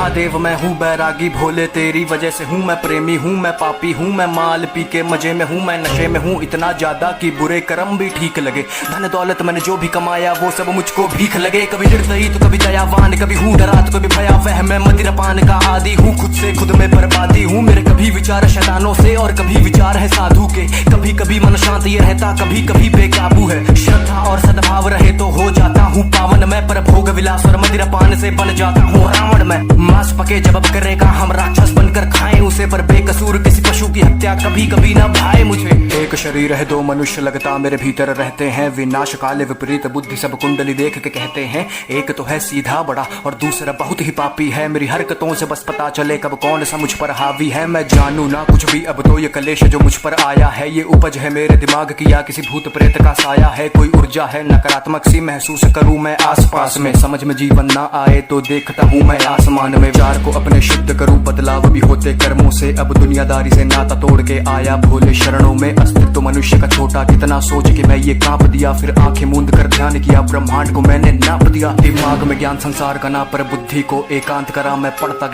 महादेव मैं हूँ बैरागी भोले तेरी वजह से हूँ मैं प्रेमी हूँ मैं पापी हूँ मैं माल पी के मजे में हूँ मैं नशे में हूँ इतना ज्यादा कि बुरे कर्म भी ठीक लगे। धन दौलत मैंने जो भी कमाया वो सब मुझको भीख लगे। कभी निर्दयी तो कभी दयावान, कभी हूँ डरा तो कभी भयावह। मैं मदिरापान का आदी हूँ, खुद से खुद में बर्बादी हूँ। मेरे कभी विचार शैतानों से और कभी विचार है साधु के। कभी कभी मन शांत ये रहता, कभी कभी बेकाबू है। श्रद्धा और सद्भाव रहे तो हो जाता हूँ पावन मैं, पर भोग विलास और मदिरापान से बन जाता हूँ रावण मैं। मांस पके जब अब करेगा हम राक्षस बनकर खाएं उसे, पर बेकसूर किसी पशु की हत्या कभी कभी ना भाए मुझे। एक शरीर है दो मनुष्य लगता मेरे भीतर रहते हैं, विनाश काले विपरीत बुद्धि सब कुंडली देख के कहते हैं। एक तो है सीधा बड़ा और दूसरा बहुत ही पापी है। मेरी हरकतों से बस पता चले कब कौन सा मुझ पर हावी है। मैं जानू ना कुछ भी अब तो ये कलेश जो मुझ पर आया है, ये उपज है मेरे दिमाग की या किसी भूत प्रेत का साया है। कोई ऊर्जा है नकारात्मक सी महसूस करूं मैं आसपास में, समझ में जीवन ना आए तो देखता हूँ मैं आसमान में। विचार को अपने शुद्ध करूं, बदलाव भी होते कर्मों से। अब दुनियादारी से नाता तोड़ के आया भोले शरणों में। अस्तित्व मनुष्य का छोटा कितना सोच के मैं ये कांप दिया, फिर आंखें मूंद कर ध्यान किया ब्रह्मांड को मैंने नाप दिया। दिमाग में ज्ञान संसार का ना, पर बुद्धि को एकांत करा। मैं पढ़ता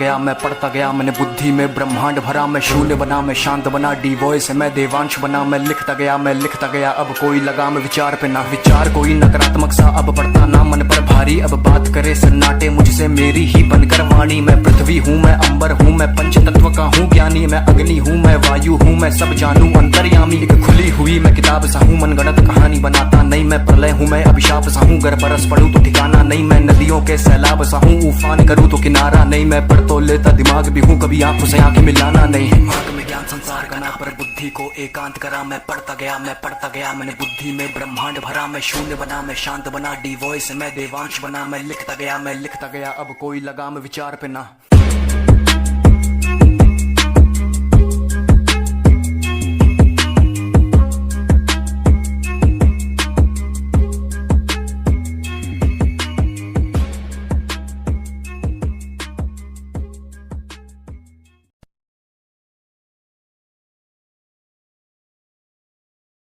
गया मैंने बुद्धि में ब्रह्मांड भरा। मैं शून्य बना मैं शांत बना, डी वॉइस मैं देवांश बना। मैं लिखता गया अब कोई लगाम विचार पे ना। विचार कोई नकारात्मक सा अब पड़ता ना मन पर भारी। अब बात करे सन्नाटे मुझसे मेरी ही बनकर वाणी। मैं पृथ्वी हूँ मैं अंबर हूँ मैं पंच तत्व का हूँ ज्ञानी। मैं अग्नि हूँ मैं वायु हूँ मैं सब जानू अंतर्यामी। एक खुली हुई मैं किताब सा हूँ मनगढ़ंत कहानी बनाता नहीं। मैं प्रलय हूँ मैं अभिशाप सा हूँ, गर बरस पड़ूं तो ठिकाना नहीं। मैं नदियों के सैलाब सा हूँ, उफान करूँ तो किनारा नहीं। मैं पढ़ तो लेता दिमाग भी हूँ, कभी आंखों से आंखें मिलाना नहीं। दिमाग में ज्ञान संसार का ना, पर बुद्धि को एकांत करा। मैं पढ़ता गया मैंने बुद्धि में ब्रह्मांड भरा। मैं शून्य बना मैं शांत बना, डी वॉइस मैं देवांश बना। मैं लिखता गया अब कोई लगाम विचार पे ना।